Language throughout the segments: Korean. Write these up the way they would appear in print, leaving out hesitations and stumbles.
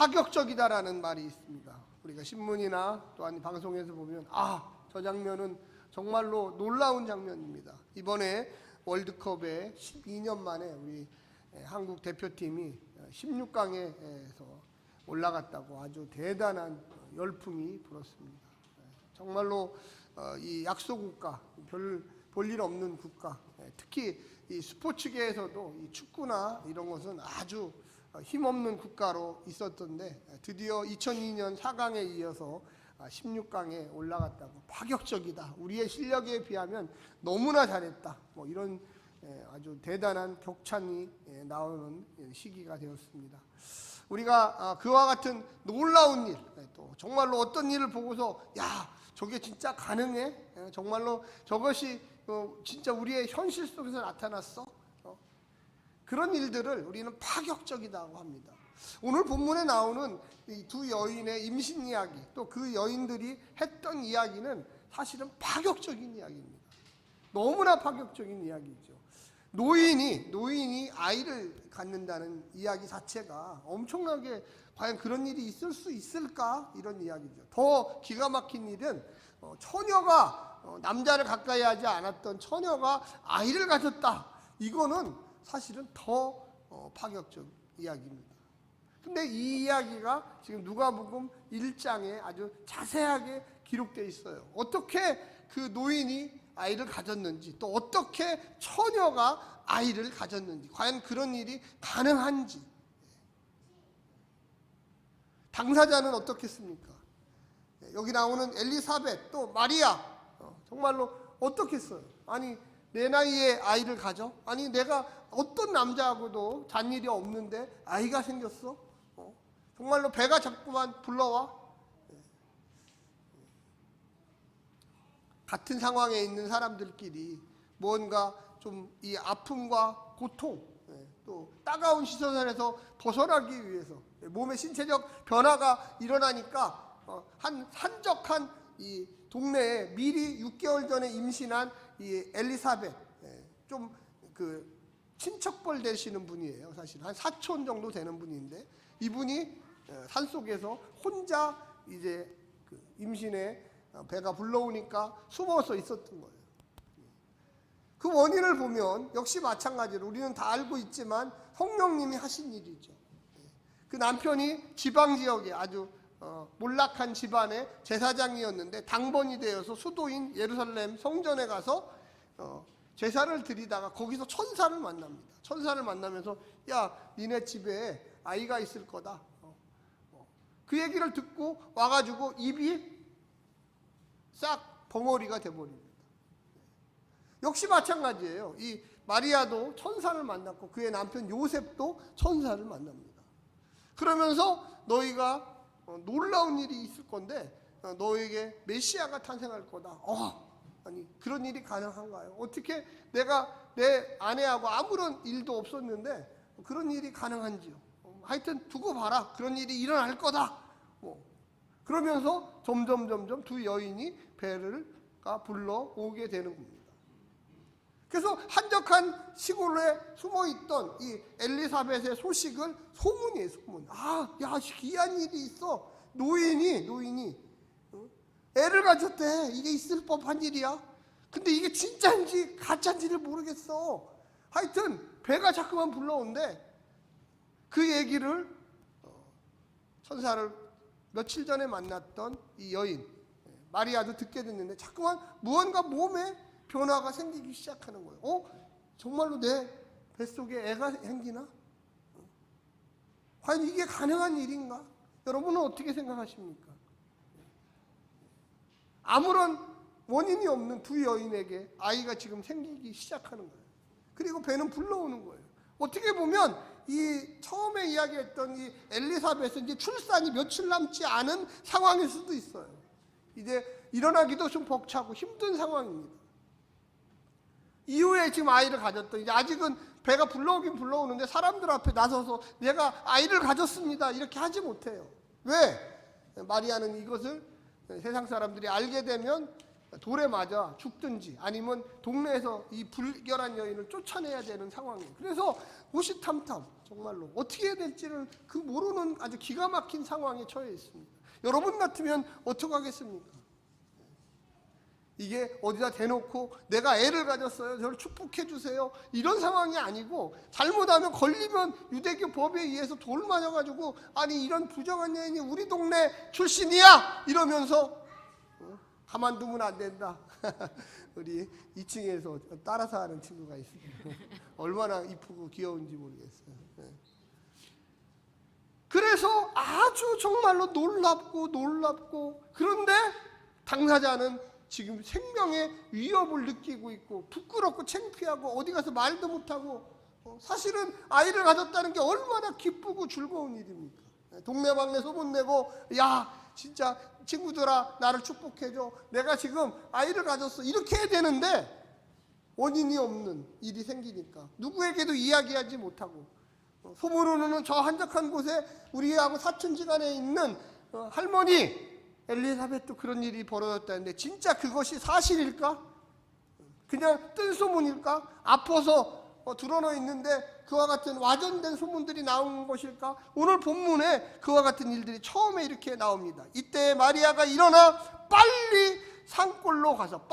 파격적이다라는 말이 있습니다. 우리가 신문이나 또한 방송에서 보면 저 장면은 정말로 놀라운 장면입니다. 이번에 월드컵에 12년 만에 우리 한국 대표팀이 16강에서 올라갔다고 아주 대단한 열풍이 불었습니다. 정말로 이 약소국가, 볼일 없는 국가, 특히 이 스포츠계에서도 이 축구나 이런 것은 아주 힘없는 국가로 있었던데 드디어 2002년 4강에 이어서 16강에 올라갔다고 파격적이다. 우리의 실력에 비하면 너무나 잘했다. 뭐 이런 아주 대단한 격찬이 나오는 시기가 되었습니다. 우리가 그와 같은 놀라운 일, 또 정말로 어떤 일을 보고서 저게 진짜 가능해? 정말로 저것이 진짜 우리의 현실 속에서 나타났어? 그런 일들을 우리는 파격적이라고 합니다. 오늘 본문에 나오는 이 두 여인의 임신 이야기, 또 그 여인들이 했던 이야기는 사실은 파격적인 이야기입니다. 너무나 파격적인 이야기죠. 노인이 아이를 갖는다는 이야기 자체가 엄청나게 과연 그런 일이 있을 수 있을까? 이런 이야기죠. 더 기가 막힌 일은 처녀가 남자를 가까이 하지 않았던 처녀가 아이를 가졌다. 이거는 사실은 더 파격적 이야기입니다. 근데 이 이야기가 지금 누가복음 1장에 아주 자세하게 기록되어 있어요. 어떻게 그 노인이 아이를 가졌는지, 또 어떻게 처녀가 아이를 가졌는지, 과연 그런 일이 가능한지. 당사자는 어떻겠습니까? 여기 나오는 엘리사벳, 또 마리아, 정말로 어떻겠어요? 아니, 내 나이에 아이를 가져? 아니, 내가 어떤 남자하고도 잔일이 없는데 아이가 생겼어? 정말로 배가 자꾸만 불러와? 같은 상황에 있는 사람들끼리 뭔가 좀 이 아픔과 고통, 또 따가운 시선에서 벗어나기 위해서 몸의 신체적 변화가 일어나니까 한적한 이 동네에 미리 6개월 전에 임신한 이 엘리사벳, 좀 그 친척벌 되시는 분이에요. 사실 한 사촌 정도 되는 분인데 이분이 산속에서 혼자 이제 그 임신에 배가 불러오니까 숨어서 있었던 거예요. 그 원인을 보면 역시 마찬가지로 우리는 다 알고 있지만 성령님이 하신 일이죠. 그 남편이 지방 지역에 아주 몰락한 집안의 제사장이었는데 당번이 되어서 수도인 예루살렘 성전에 가서 제사를 드리다가 거기서 천사를 만납니다. 천사를 만나면서 니네 집에 아이가 있을 거다. 그 얘기를 듣고 와가지고 입이 싹 벙어리가 돼버립니다. 역시 마찬가지예요. 이 마리아도 천사를 만났고 그의 남편 요셉도 천사를 만납니다. 그러면서 너희가 놀라운 일이 있을 건데 너에게 메시아가 탄생할 거다. 아니 그런 일이 가능한가요? 어떻게 내가 내 아내하고 아무런 일도 없었는데 그런 일이 가능한지요? 하여튼 두고 봐라. 그런 일이 일어날 거다. 그러면서 점점 두 여인이 배를 불러오게 되는 겁니다. 그래서 한적한 시골에 숨어있던 이 엘리사벳의 소식을 소문이에요. 소문. 귀한 일이 있어. 노인이 애를 가졌대. 이게 있을 법한 일이야. 근데 이게 진짜인지 가짜인지를 모르겠어. 하여튼 배가 자꾸만 불러온대. 그 얘기를 천사를 며칠 전에 만났던 이 여인 마리아도 듣게 됐는데 자꾸만 무언가 몸에 변화가 생기기 시작하는 거예요. 정말로 내 뱃속에 애가 생기나? 과연 이게 가능한 일인가? 여러분은 어떻게 생각하십니까? 아무런 원인이 없는 두 여인에게 아이가 지금 생기기 시작하는 거예요. 그리고 배는 불러오는 거예요. 어떻게 보면 이 처음에 이야기했던 이 엘리사벳은 이제 출산이 며칠 남지 않은 상황일 수도 있어요. 이제 일어나기도 좀 벅차고 힘든 상황입니다. 이후에 지금 아이를 가졌던, 이제 아직은 배가 불러오긴 불러오는데 사람들 앞에 나서서 내가 아이를 가졌습니다 이렇게 하지 못해요. 왜? 마리아는 이것을 세상 사람들이 알게 되면 돌에 맞아 죽든지 아니면 동네에서 이 불결한 여인을 쫓아내야 되는 상황이에요. 그래서 호시탐탐 정말로 어떻게 해야 될지를 그 모르는 아주 기가 막힌 상황에 처해 있습니다. 여러분 같으면 어떻게 하겠습니까? 이게 어디다 대놓고 내가 애를 가졌어요, 저를 축복해 주세요, 이런 상황이 아니고, 잘못하면 걸리면 유대교 법에 의해서 돌 맞아가지고 아니 이런 부정한 여인이 우리 동네 출신이야 이러면서 가만두면 안 된다. 우리 2층에서 따라서 하는 친구가 있습니다. 얼마나 이쁘고 귀여운지 모르겠어요. 그래서 아주 정말로 놀랍고, 그런데 당사자는 지금 생명의 위협을 느끼고 있고 부끄럽고 창피하고 어디 가서 말도 못하고, 사실은 아이를 가졌다는 게 얼마나 기쁘고 즐거운 일입니까? 동네방네 소문내고 야 진짜 친구들아 나를 축복해줘, 내가 지금 아이를 가졌어, 이렇게 해야 되는데 원인이 없는 일이 생기니까 누구에게도 이야기하지 못하고, 소문으로는 저 한적한 곳에 우리하고 사촌지간에 있는 할머니 엘리사벳도 그런 일이 벌어졌다는데 진짜 그것이 사실일까? 그냥 뜬 소문일까? 아파서 드러나 있는데 그와 같은 와전된 소문들이 나온 것일까? 오늘 본문에 그와 같은 일들이 처음에 이렇게 나옵니다. 이때 마리아가 일어나 빨리 산골로 가서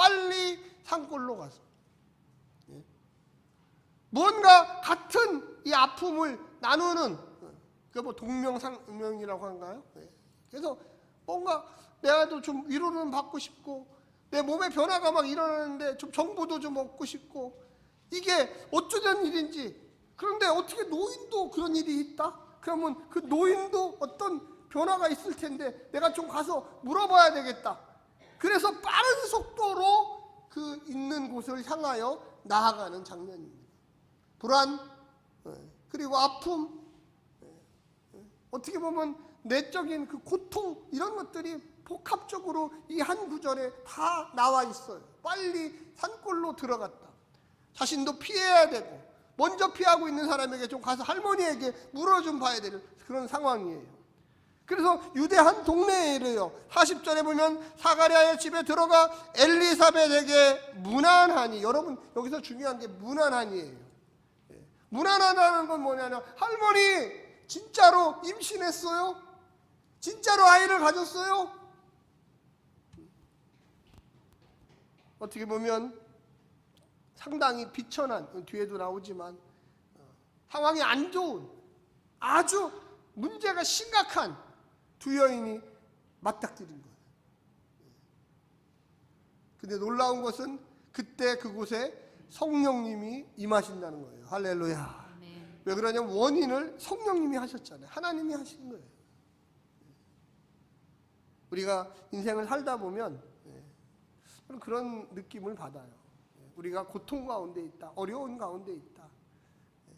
뭔가 같은 이 아픔을 나누는, 그 뭐 동명상명이라고 한가요? 그래서 뭔가 내가도 좀 위로를 받고 싶고 내 몸에 변화가 막 일어나는데 좀 정보도 좀 얻고 싶고, 이게 어쩌던 일인지. 그런데 어떻게 노인도 그런 일이 있다? 그러면 그 노인도 어떤 변화가 있을 텐데 내가 좀 가서 물어봐야 되겠다. 그래서 빠른 속도로 그 있는 곳을 향하여 나아가는 장면입니다. 불안, 그리고 아픔, 어떻게 보면 내적인 그 고통, 이런 것들이 복합적으로 이 한 구절에 다 나와 있어요. 빨리 산골로 들어갔다. 자신도 피해야 되고 먼저 피하고 있는 사람에게 좀 가서 할머니에게 물어 좀 봐야 되는 그런 상황이에요. 그래서 유대 한 동네에 이르요 40절에 보면 사가랴의 집에 들어가 엘리사벳에게 문안하니, 여러분 여기서 중요한 게 문안하니예요. 문안하다는 건 뭐냐면, 할머니 진짜로 임신했어요? 진짜로 아이를 가졌어요? 어떻게 보면 상당히 비천한, 뒤에도 나오지만 상황이 안 좋은, 아주 문제가 심각한 두 여인이 맞닥뜨린 거예요. 근데 놀라운 것은 그때 그곳에 성령님이 임하신다는 거예요. 할렐루야. 네. 왜 그러냐면 원인을 성령님이 하셨잖아요. 하나님이 하신 거예요. 우리가 인생을 살다 보면 그런 느낌을 받아요. 우리가 고통 가운데 있다, 어려운 가운데 있다.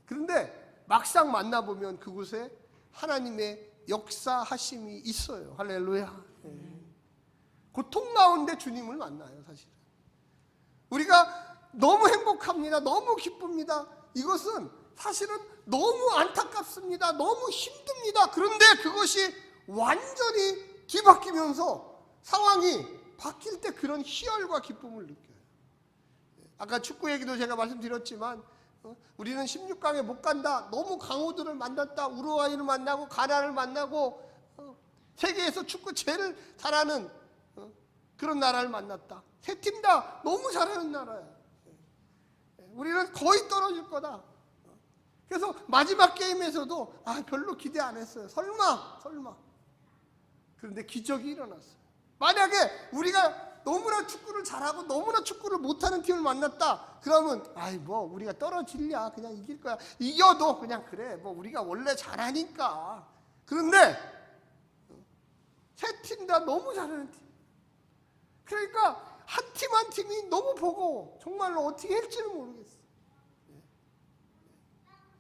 그런데 막상 만나보면 그곳에 하나님의 역사하심이 있어요. 할렐루야. 고통 가운데 주님을 만나요. 사실은 우리가 너무 행복합니다, 너무 기쁩니다, 이것은 사실은 너무 안타깝습니다, 너무 힘듭니다. 그런데 그것이 완전히 뒤바뀌면서 상황이 바뀔 때 그런 희열과 기쁨을 느껴요. 아까 축구 얘기도 제가 말씀드렸지만 우리는 16강에 못 간다, 너무 강호들을 만났다, 우루과이를 만나고 가나를 만나고 세계에서 축구 제일 잘하는 그런 나라를 만났다. 세 팀 다 너무 잘하는 나라야. 우리는 거의 떨어질 거다. 그래서 마지막 게임에서도 별로 기대 안 했어요. 설마. 그런데 기적이 일어났어요. 만약에 우리가 너무나 축구를 잘하고 너무나 축구를 못하는 팀을 만났다, 그러면 우리가 떨어질랴, 그냥 이길 거야, 이겨도 그냥 그래, 우리가 원래 잘하니까. 그런데 세 팀 다 너무 잘하는 팀. 그러니까 한 팀 한 팀이 너무 버거워. 정말로 어떻게 할지는 모르겠어.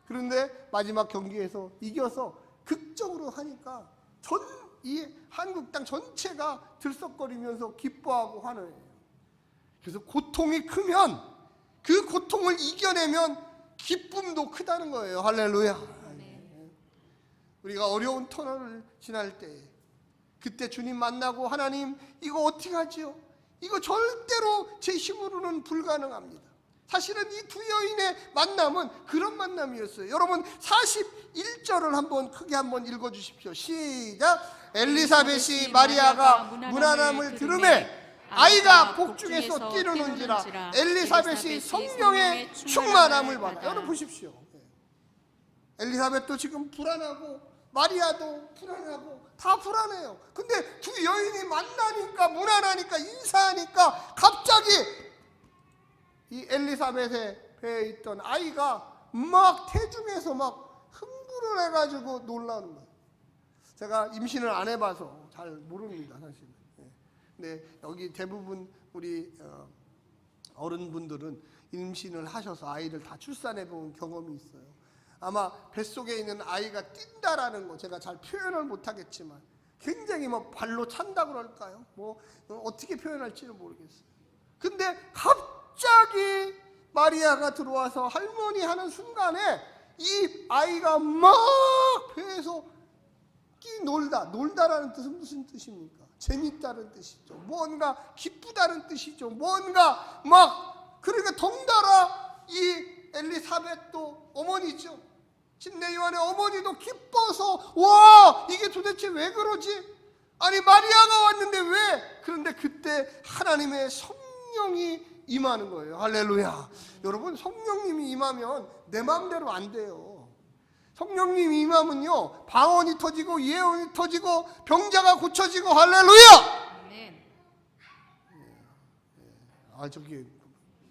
그런데 마지막 경기에서 이겨서 극적으로 하니까 이 한국 땅 전체가 들썩거리면서 기뻐하고 환호해요. 그래서 고통이 크면 그 고통을 이겨내면 기쁨도 크다는 거예요. 할렐루야. 네. 우리가 어려운 터널을 지날 때, 그때 주님 만나고 하나님 이거 어떻게 하지요? 이거 절대로 제 힘으로는 불가능합니다. 사실은 이 두 여인의 만남은 그런 만남이었어요. 여러분 41절을 크게 한번 읽어주십시오. 시작. 엘리사벳이 마리아가 문안함을 들으매 아이가 복중에서 뛰르는지라 엘리사벳이 성령의 충만함을 받아. 여러분 보십시오. 엘리사벳도 지금 불안하고 마리아도 불안하고 다 불안해요. 근데 두 여인이 만나니까 문안하니까 인사하니까 갑자기 이 엘리사벳의 배에 있던 아이가 막 태중에서 막 흥분을 해가지고 놀라는 거예요. 제가 임신을 안 해봐서 잘 모릅니다, 사실. 근데 여기 대부분 우리 어른분들은 임신을 하셔서 아이를 다 출산해 본 경험이 있어요. 아마 뱃속에 있는 아이가 뛴다라는 거 제가 잘 표현을 못하겠지만 굉장히 뭐 발로 찬다고 그럴까요? 뭐 어떻게 표현할지는 모르겠어요. 근데 갑자기 마리아가 들어와서 할머니 하는 순간에 이 아이가 막 배에서 놀다라는 뜻은 무슨 뜻입니까? 재밌다는 뜻이죠. 뭔가 기쁘다는 뜻이죠. 뭔가 막 그러니까 덩달아 이 엘리사벳도 어머니죠. 침례 요한의 어머니도 기뻐서 와 이게 도대체 왜 그러지? 아니 마리아가 왔는데 왜? 그런데 그때 하나님의 성령이 임하는 거예요. 할렐루야. 여러분 성령님이 임하면 내 마음대로 안 돼요. 성령님이 임하면요 방언이 터지고 예언이 터지고 병자가 고쳐지고 할렐루야. 아멘. 저기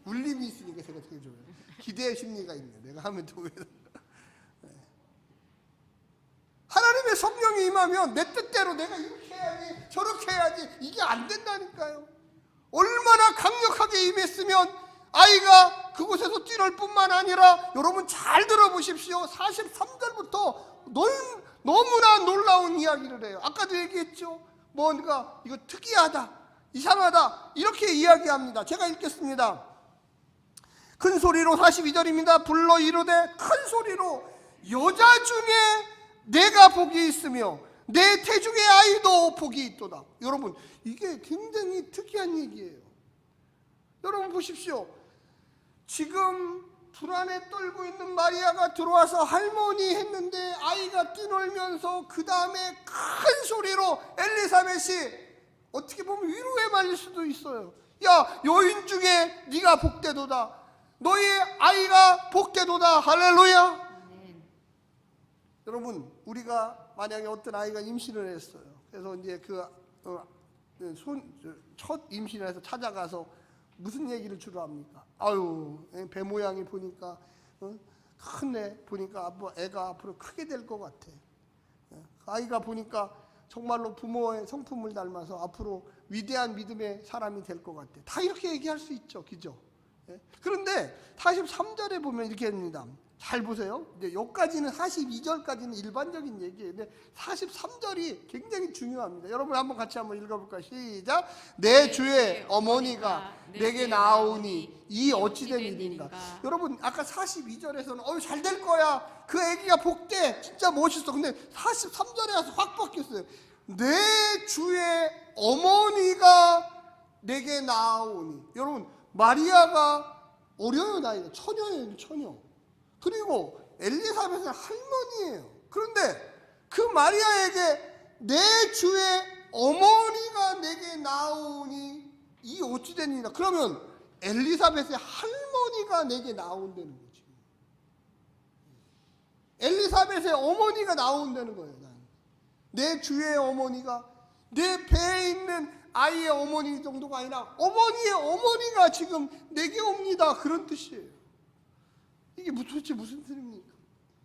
울림이 있으니까 제가 되게 좋아요. 기대의 심리가 있네. 내가 하면 또 왜? 하나님의 성령이 임하면 내 뜻대로 내가 이렇게 해야지 저렇게 해야지 이게 안 된다니까요. 얼마나 강력하게 임했으면 아이가 그곳에서 뛰놀 뿐만 아니라 여러분 잘 들어보십시오. 43절부터 너무나 놀라운 이야기를 해요. 아까도 얘기했죠. 뭔가 이거 특이하다 이상하다 이렇게 이야기합니다. 제가 읽겠습니다. 큰 소리로 42절입니다. 불러 이르되 큰 소리로 여자 중에 내가 복이 있으며 내 태중의 아이도 복이 있도다. 여러분 이게 굉장히 특이한 얘기예요. 여러분 보십시오. 지금 불안에 떨고 있는 마리아가 들어와서 할머니 했는데 아이가 뛰놀면서 그 다음에 큰 소리로 엘리사벳이 어떻게 보면 위로에 말릴 수도 있어요. 야 여인 중에 네가 복되도다. 너의 아이가 복되도다. 할렐루야. 여러분 우리가 만약에 어떤 아이가 임신을 했어요. 그래서 이제 첫 임신을 해서 찾아가서 무슨 얘기를 주로 합니까? 아유 배 모양이 보니까 큰 애 보니까 애가 앞으로 크게 될 것 같아. 아이가 보니까 정말로 부모의 성품을 닮아서 앞으로 위대한 믿음의 사람이 될 것 같아. 다 이렇게 얘기할 수 있죠, 그죠? 그런데 43절에 보면 이렇게 합니다. 잘 보세요. 이제 여기까지는 42절까지는 일반적인 얘기예요. 근데 43절이 굉장히 중요합니다. 여러분 한번 같이 한번 읽어볼까요? 시작. 내 주의 어머니가 내게 나오니 이 어찌된 일인가. 여러분 아까 42절에서는 잘 될 거야. 그 아기가 복돼. 진짜 멋있어. 근데 43절에 와서 확 바뀌었어요. 내 주의 어머니가 내게 나오니. 여러분 마리아가 어려요 나이가. 처녀예요 처녀. 그리고 엘리사벳은 할머니예요. 그런데 그 마리아에게 내 주의 어머니가 내게 나오니 이 어찌된 일이냐. 그러면 엘리사벳의 할머니가 내게 나온다는 거지. 엘리사벳의 어머니가 나온다는 거예요. 내 주의 어머니가 내 배에 있는 아이의 어머니 정도가 아니라 어머니의 어머니가 지금 내게 옵니다. 그런 뜻이에요. 이게 도대체 무슨 뜻입니까?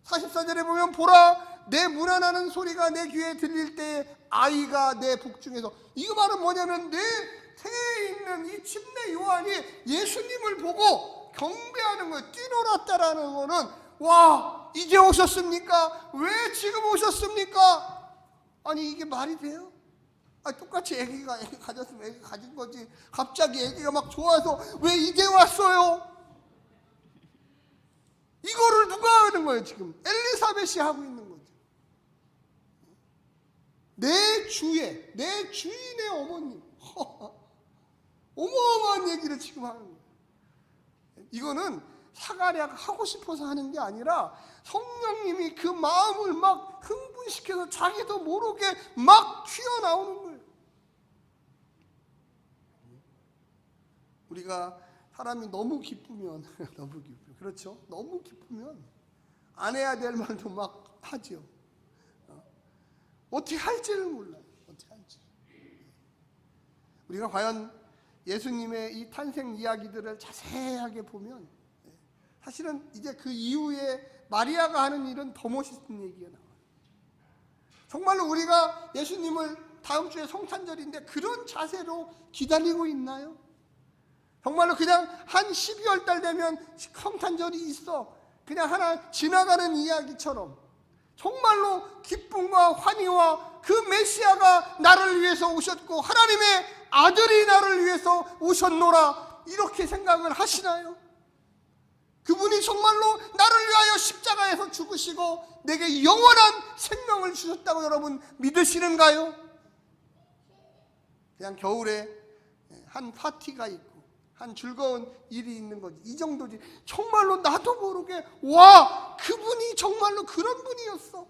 44절에 보면 보라 내 문안하는 소리가 내 귀에 들릴 때에 아이가 내 복중에서. 이거 말은 뭐냐면 내 태에 있는 이 침례 요한이 예수님을 보고 경배하는 거예요. 뛰놀았다라는 거는 와 이제 오셨습니까? 왜 지금 오셨습니까? 아니 이게 말이 돼요? 똑같이 애기가 가졌으면 애기 가진 거지. 갑자기 애기가 막 좋아서 왜 이제 왔어요? 이거를 누가 하는 거예요 지금? 엘리사벳이 하고 있는 거죠. 내 주인의 어머님. 어마어마한 얘기를 지금 하는 거예요. 이거는 사가랴가 하고 싶어서 하는 게 아니라 성령님이 그 마음을 막 흥분시켜서 자기도 모르게 막 튀어나오는 거예요. 우리가 사람이 너무 기쁘면 너무 기쁘면 그렇죠? 너무 기쁘면 안 해야 될 말도 막 하죠. 어떻게 할지를 몰라요. 어떻게 할지. 우리가 과연 예수님의 이 탄생 이야기들을 자세하게 보면 사실은 이제 그 이후에 마리아가 하는 일은 더 멋있는 얘기가 나와요. 정말로 우리가 예수님을 다음 주에 성탄절인데 그런 자세로 기다리고 있나요? 정말로 그냥 한 12월 달 되면 성탄절이 있어 그냥 하나 지나가는 이야기처럼 정말로 기쁨과 환희와 그 메시아가 나를 위해서 오셨고 하나님의 아들이 나를 위해서 오셨노라 이렇게 생각을 하시나요? 그분이 정말로 나를 위하여 십자가에서 죽으시고 내게 영원한 생명을 주셨다고 여러분 믿으시는가요? 그냥 겨울에 한 파티가 있고 한 즐거운 일이 있는 거지. 이 정도지. 정말로 나도 모르게 와 그분이 정말로 그런 분이었어.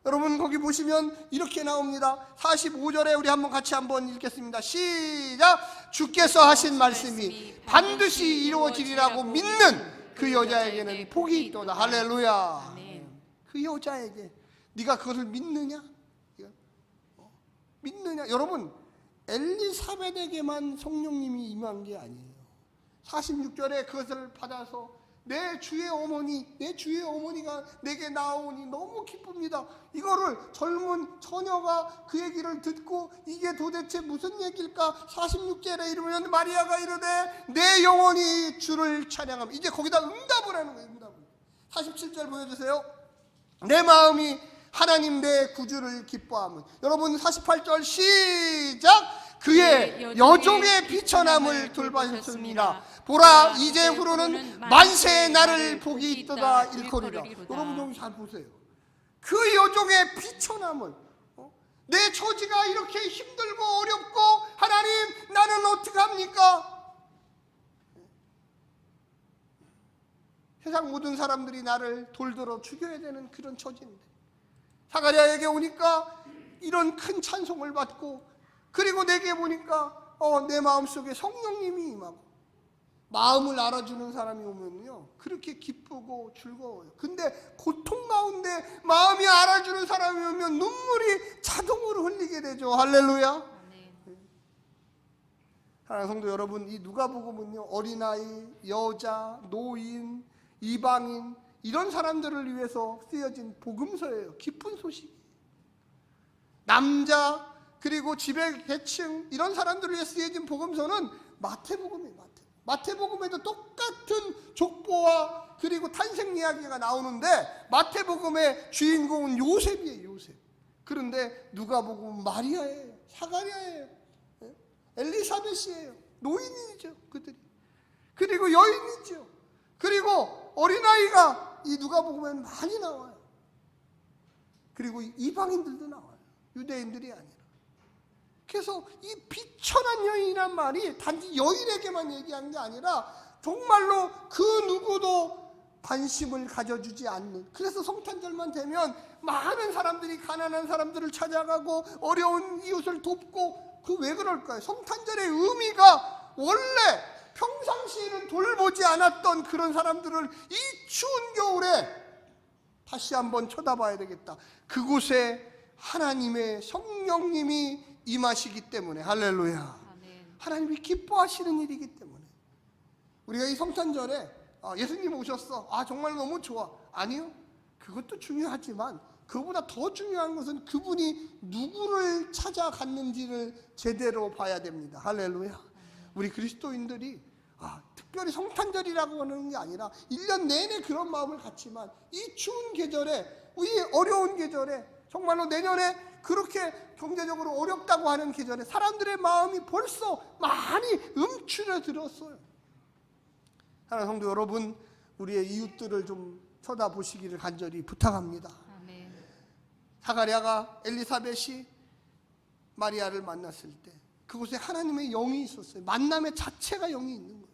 여러분 거기 보시면 이렇게 나옵니다. 45절에 우리 같이 한번 읽겠습니다. 시작. 주께서 하신 말씀이 반드시 이루어지리라고 믿는 그 여자에게는 복이 있도다. 할렐루야. 그 여자에게 네가 그것을 믿느냐? 믿느냐? 여러분 엘리사벳에게만 성령님이 임한 게 아니에요. 46절에 그것을 받아서 내 주의 어머니가 내게 나오니 너무 기쁩니다. 이거를 젊은 처녀가 그 얘기를 듣고 이게 도대체 무슨 얘기일까? 46절에 이르면 마리아가 이르되 내 영혼이 주를 찬양함. 이제 거기다 응답을 하는 거예요. 응답을. 47절 보여주세요. 내 마음이 하나님 내 구주를 기뻐함은. 여러분 48절 시작. 그의 여종의 비천함을 돌보셨습니다. 보라 이제후로는 만세의 나를 복이 있도다 일컬이라. 여러분 좀 잘 보세요. 그 여종의 비천함을 내 처지가 이렇게 힘들고 어렵고 하나님 나는 어떡합니까? 세상 모든 사람들이 나를 돌들어 죽여야 되는 그런 처지인데 사가랴에게 오니까 이런 큰 찬송을 받고 그리고 내게 보니까 내 마음속에 성령님이 임하고 마음을 알아주는 사람이 오면요 그렇게 기쁘고 즐거워요. 근데 고통 가운데 마음이 알아주는 사람이 오면 눈물이 자동으로 흘리게 되죠. 할렐루야. 사랑하는 성도 여러분, 이 누가복음은요 어린아이, 여자, 노인, 이방인 이런 사람들을 위해서 쓰여진 복음서예요. 기쁜 소식. 남자 그리고 지배 계층 이런 사람들을 위해 쓰여진 복음서는 마태복음이에요. 마태복음에도 똑같은 족보와 그리고 탄생 이야기가 나오는데 마태복음의 주인공은 요셉이에요. 요셉. 그런데 누가복음은 마리아예요. 사가랴예요. 엘리사벳이에요. 노인이죠. 그들이. 그리고 여인이죠. 그리고 어린아이가 이 누가복음에는 많이 나와요. 그리고 이방인들도 나와요. 유대인들이 아니라. 그래서 이 비천한 여인이란 말이 단지 여인에게만 얘기한 게 아니라 정말로 그 누구도 관심을 가져주지 않는. 그래서 성탄절만 되면 많은 사람들이 가난한 사람들을 찾아가고 어려운 이웃을 돕고 그 왜 그럴까요? 성탄절의 의미가 원래 평상시에는 돌보지 않았던 그런 사람들을 이 추운 겨울에 다시 한번 쳐다봐야 되겠다. 그곳에 하나님의 성령님이 임하시기 때문에. 할렐루야. 아멘. 하나님이 기뻐하시는 일이기 때문에 우리가 이 성탄절에 예수님 오셨어. 정말 너무 좋아. 아니요. 그것도 중요하지만 그보다 더 중요한 것은 그분이 누구를 찾아갔는지를 제대로 봐야 됩니다. 할렐루야. 우리 그리스도인들이 특별히 성탄절이라고 하는 게 아니라 1년 내내 그런 마음을 갖지만 이 추운 계절에 이 어려운 계절에 정말로 내년에 그렇게 경제적으로 어렵다고 하는 계절에 사람들의 마음이 벌써 많이 움츠러들었어요. 사랑하는 성도 여러분, 우리의 이웃들을 좀 쳐다보시기를 간절히 부탁합니다. 아멘. 사가랴가 엘리사벳이 마리아를 만났을 때 그곳에 하나님의 영이 있었어요. 만남의 자체가 영이 있는 거예요.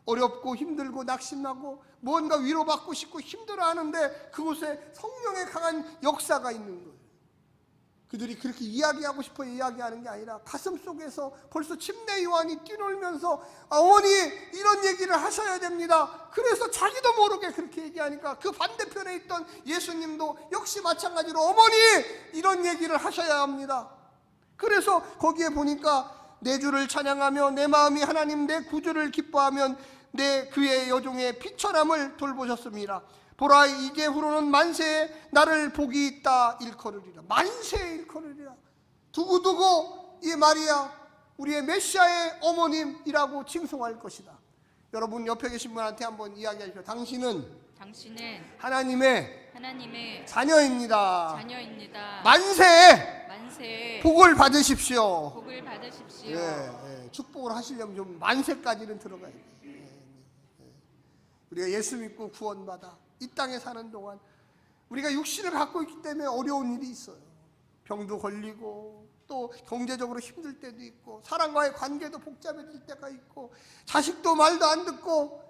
어렵고 힘들고 낙심하고 뭔가 위로받고 싶고 힘들어하는데 그곳에 성령의 강한 역사가 있는 거예요. 그들이 그렇게 이야기하고 싶어 이야기하는 게 아니라 가슴 속에서 벌써 침례 요한이 뛰놀면서 어머니 이런 얘기를 하셔야 됩니다. 그래서 자기도 모르게 그렇게 얘기하니까 그 반대편에 있던 예수님도 역시 마찬가지로 어머니 이런 얘기를 하셔야 합니다. 그래서 거기에 보니까 내 주를 찬양하며 내 마음이 하나님 내 구주를 기뻐하면 내 그의 여종의 비천함을 돌보셨습니다. 보라 이제후로는 만세에 나를 복이 있다 일컬으리라. 만세에 일컬으리라. 두고두고 이 마리아 우리의 메시아의 어머님이라고 칭송할 것이다. 여러분 옆에 계신 분한테 한번 이야기하십시오. 당신은 하나님의 자녀입니다. 만세에 복을 받으십시오. 축복을 하시려면 좀 만세까지는 들어가야 돼요. 우리가 예수 믿고 구원받아 이 땅에 사는 동안 우리가 육신을 갖고 있기 때문에 어려운 일이 있어요. 병도 걸리고 또 경제적으로 힘들 때도 있고 사람과의 관계도 복잡해질 때가 있고 자식도 말도 안 듣고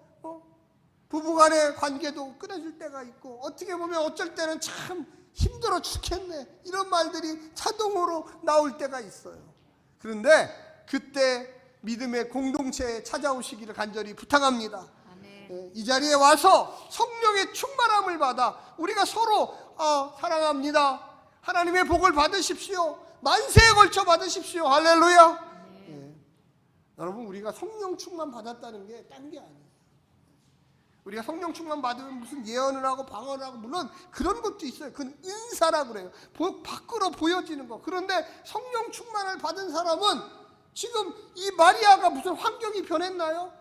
부부간의 관계도 끊어질 때가 있고 어떻게 보면 어쩔 때는 참 힘들어 죽겠네 이런 말들이 자동으로 나올 때가 있어요. 그런데 그때 믿음의 공동체에 찾아오시기를 간절히 부탁합니다. 이 자리에 와서 성령의 충만함을 받아 우리가 서로 사랑합니다. 하나님의 복을 받으십시오. 만세에 걸쳐 받으십시오. 할렐루야. 여러분 우리가 성령 충만 받았다는 게 딴 게 아니에요. 우리가 성령 충만 받으면 무슨 예언을 하고 방언을 하고 물론 그런 것도 있어요. 그건 은사라고 그래요. 밖으로 보여지는 거. 그런데 성령 충만을 받은 사람은 지금 이 마리아가 무슨 환경이 변했나요?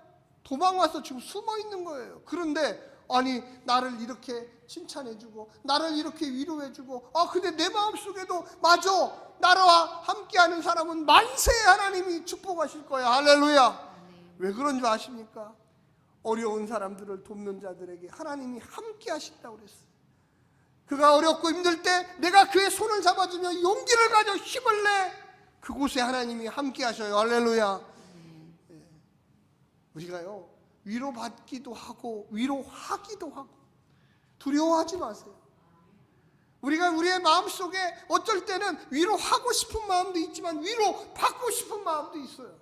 도망와서 지금 숨어 있는 거예요. 그런데 아니 나를 이렇게 칭찬해주고 나를 이렇게 위로해주고 근데 내 마음속에도 맞아 나와 함께하는 사람은 만세에 하나님이 축복하실 거야. 할렐루야. 왜 그런 줄 아십니까? 어려운 사람들을 돕는 자들에게 하나님이 함께 하신다고 그랬어요. 그가 어렵고 힘들 때 내가 그의 손을 잡아주며 용기를 가져 힘을 내 그곳에 하나님이 함께 하셔요. 할렐루야. 우리가요 위로받기도 하고 위로하기도 하고 두려워하지 마세요. 우리가 우리의 마음속에 어쩔 때는 위로하고 싶은 마음도 있지만 위로받고 싶은 마음도 있어요.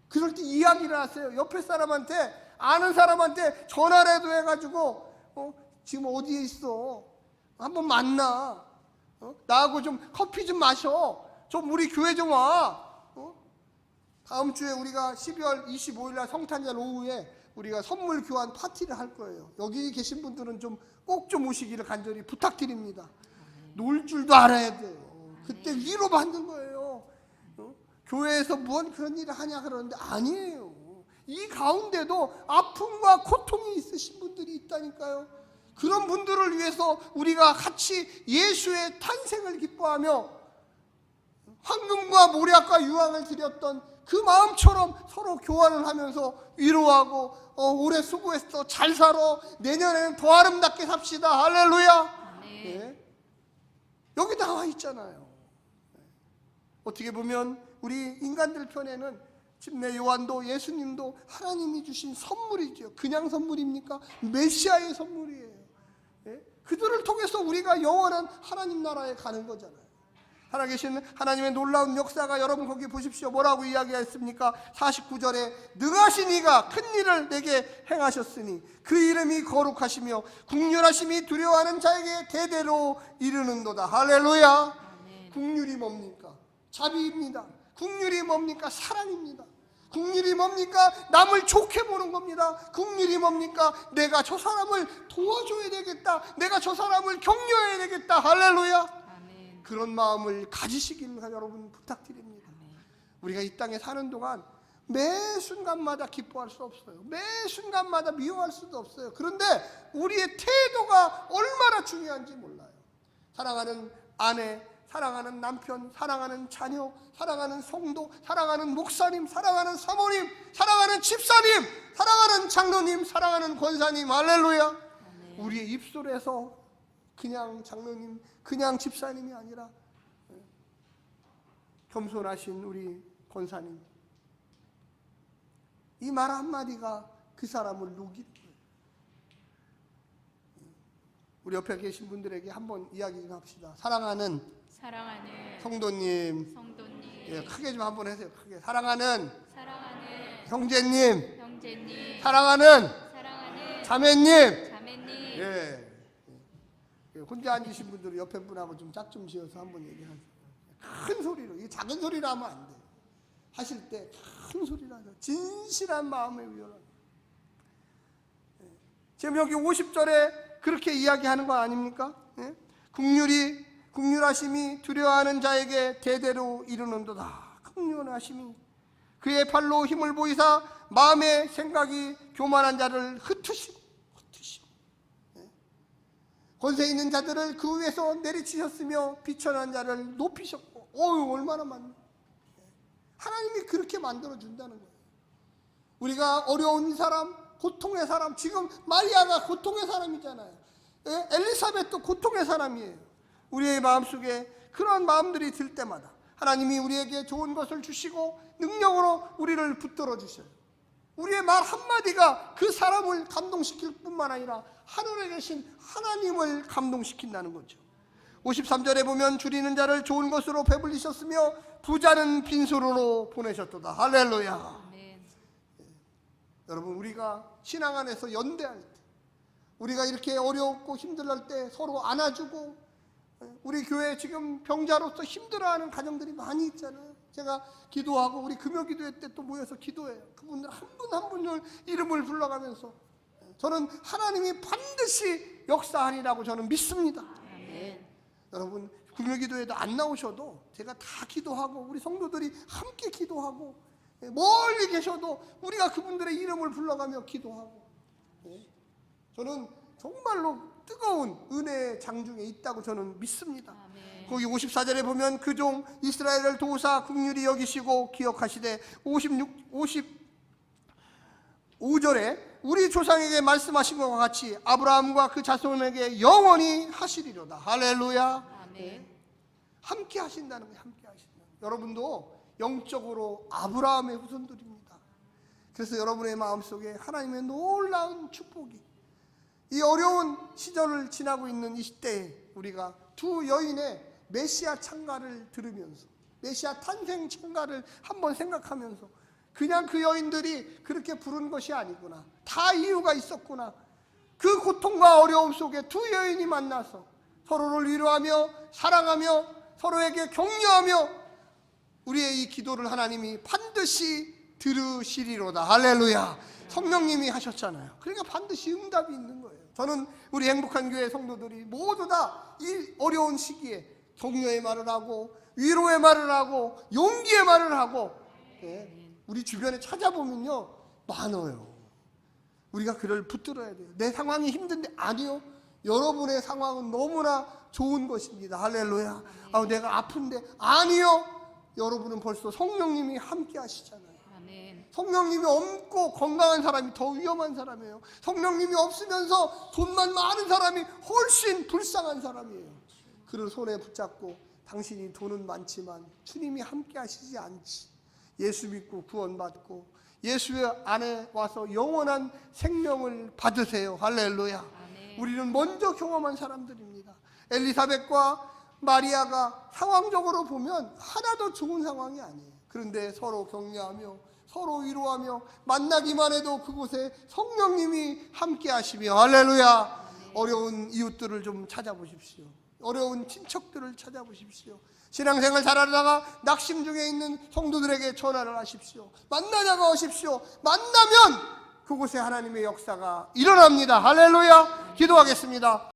그럴 때 이야기를 하세요. 옆에 사람한테 아는 사람한테 전화라도 해가지고 지금 어디에 있어? 한번 만나. 나하고 좀 커피 좀 마셔. 좀 우리 교회 좀 와. 다음 주에 우리가 12월 25일 날 성탄절 오후에 우리가 선물 교환 파티를 할 거예요. 여기 계신 분들은 좀 꼭 좀 오시기를 간절히 부탁드립니다. 놀 줄도 알아야 돼요. 그때 위로받는 거예요. 교회에서 뭔 그런 일을 하냐 그러는데 아니에요. 이 가운데도 아픔과 고통이 있으신 분들이 있다니까요. 그런 분들을 위해서 우리가 같이 예수의 탄생을 기뻐하며 황금과 모략과 유황을 드렸던 그 마음처럼 서로 교환을 하면서 위로하고 올해 수고했어 잘 살아 내년에는 더 아름답게 삽시다. 할렐루야. 네. 여기 나와 있잖아요. 어떻게 보면 우리 인간들 편에는 침례 요한도 예수님도 하나님이 주신 선물이죠. 그냥 선물입니까? 메시아의 선물이에요. 네? 그들을 통해서 우리가 영원한 하나님 나라에 가는 거잖아요. 살아계신 하나님의 놀라운 역사가 여러분 거기 보십시오. 뭐라고 이야기했습니까? 49절에 능하신 이가 큰 일을 내게 행하셨으니 그 이름이 거룩하시며 국률하심이 두려워하는 자에게 대대로 이르는도다. 할렐루야. 국률이 뭡니까? 자비입니다. 국률이 뭡니까? 사랑입니다. 국률이 뭡니까? 남을 좋게 보는 겁니다. 국률이 뭡니까? 내가 저 사람을 도와줘야 되겠다. 내가 저 사람을 격려해야 되겠다. 할렐루야. 그런 마음을 가지시기를 여러분 부탁드립니다. 우리가 이 땅에 사는 동안 매 순간마다 기뻐할 수 없어요. 매 순간마다 미워할 수도 없어요. 그런데 우리의 태도가 얼마나 중요한지 몰라요. 사랑하는 아내, 사랑하는 남편, 사랑하는 자녀, 사랑하는 성도, 사랑하는 목사님, 사랑하는 사모님, 사랑하는 집사님, 사랑하는 장로님, 사랑하는 권사님. 할렐루야. 우리의 입술에서 그냥 장로님, 그냥 집사님이 아니라 겸손하신 우리 권사님. 이 말 한마디가 그 사람을 녹이는 거예요. 우리 옆에 계신 분들에게 한번 이야기 좀 합시다. 사랑하는 성도님. 예, 크게 좀 한번 해주세요. 크게. 사랑하는 형제님. 사랑하는 자매님. 예. 혼자 앉으신 분들은 옆에 분하고 좀 짝 좀 지어서 한번 얘기하세요. 큰 소리로. 이게 작은 소리로 하면 안 돼. 하실 때 큰 소리로 하세요. 진실한 마음의 위로라. 지금 여기 50절에 그렇게 이야기하는 거 아닙니까? 예? 긍휼하심이 두려워하는 자에게 대대로 이르는도다. 긍휼하심이 그의 팔로 힘을 보이사 마음의 생각이 교만한 자를 흩으시고 예? 권세 있는 자들을 그 위에서 내리치셨으며 비천한 자를 높이셨고 얼마나 많네. 하나님이 그렇게 만들어준다는 거예요. 우리가 어려운 사람, 고통의 사람, 지금 마리아가 고통의 사람이잖아요. 예? 엘리사벳도 고통의 사람이에요. 우리의 마음속에 그런 마음들이 들 때마다 하나님이 우리에게 좋은 것을 주시고 능력으로 우리를 붙들어 주셔요. 우리의 말 한마디가 그 사람을 감동시킬 뿐만 아니라 하늘에 계신 하나님을 감동시킨다는 거죠. 53절에 보면 줄이는 자를 좋은 것으로 배불리셨으며 부자는 빈소로로 보내셨도다. 할렐루야. 여러분, 우리가 신앙 안에서 연대할 때, 우리가 이렇게 어렵고 힘들 때 서로 안아주고, 우리 교회 지금 병자로서 힘들어하는 가정들이 많이 있잖아요. 제가 기도하고 우리 금요기도회 때 또 모여서 기도해요. 그분들 한 분 한 분을 이름을 불러가면서 저는 하나님이 반드시 역사하리라고 저는 믿습니다. 아멘. 여러분, 금요기도회도 안 나오셔도 제가 다 기도하고 우리 성도들이 함께 기도하고 멀리 계셔도 우리가 그분들의 이름을 불러가며 기도하고, 저는 정말로 뜨거운 은혜의 장중에 있다고 저는 믿습니다. 아멘. 거기 54절에 보면 그 종 이스라엘을 도우사 긍휼히 여기시고 기억하시되 55절에 우리 조상에게 말씀하신 것과 같이 아브라함과 그 자손에게 영원히 하시리로다. 할렐루야. 아멘. 함께 하신다는 거예요. 함께 하신다는 거예요. 여러분도 영적으로 아브라함의 후손들입니다. 그래서 여러분의 마음속에 하나님의 놀라운 축복이, 이 어려운 시절을 지나고 있는 이 시대에 우리가 두 여인의 메시아 찬가를 들으면서, 메시아 탄생 찬가를 한번 생각하면서, 그냥 그 여인들이 그렇게 부른 것이 아니구나, 다 이유가 있었구나. 그 고통과 어려움 속에 두 여인이 만나서 서로를 위로하며 사랑하며 서로에게 격려하며 우리의 이 기도를 하나님이 반드시 들으시리로다. 할렐루야. 성령님이 하셨잖아요. 그러니까 반드시 응답이 있는 거예요. 저는 우리 행복한 교회 성도들이 모두 다 이 어려운 시기에 격려의 말을 하고 위로의 말을 하고 용기의 말을 하고, 우리 주변에 찾아보면요 많아요. 우리가 그를 붙들어야 돼요. 내 상황이 힘든데, 아니요, 여러분의 상황은 너무나 좋은 것입니다. 할렐루야. 내가 아픈데, 아니요, 여러분은 벌써 성령님이 함께 하시잖아요. 성령님이 없고 건강한 사람이 더 위험한 사람이에요. 성령님이 없으면서 돈만 많은 사람이 훨씬 불쌍한 사람이에요. 그를 손에 붙잡고, 당신이 돈은 많지만 주님이 함께 하시지 않지, 예수 믿고 구원받고 예수 안에 와서 영원한 생명을 받으세요. 할렐루야. 아멘. 우리는 먼저 경험한 사람들입니다. 엘리사벳과 마리아가 상황적으로 보면 하나도 좋은 상황이 아니에요. 그런데 서로 격려하며 서로 위로하며 만나기만 해도 그곳에 성령님이 함께 하시며, 할렐루야. 아멘. 어려운 이웃들을 좀 찾아보십시오. 어려운 친척들을 찾아보십시오. 신앙생활 잘하다가 낙심 중에 있는 성도들에게 전화를 하십시오. 만나자고 하십시오. 만나면 그곳에 하나님의 역사가 일어납니다. 할렐루야. 기도하겠습니다.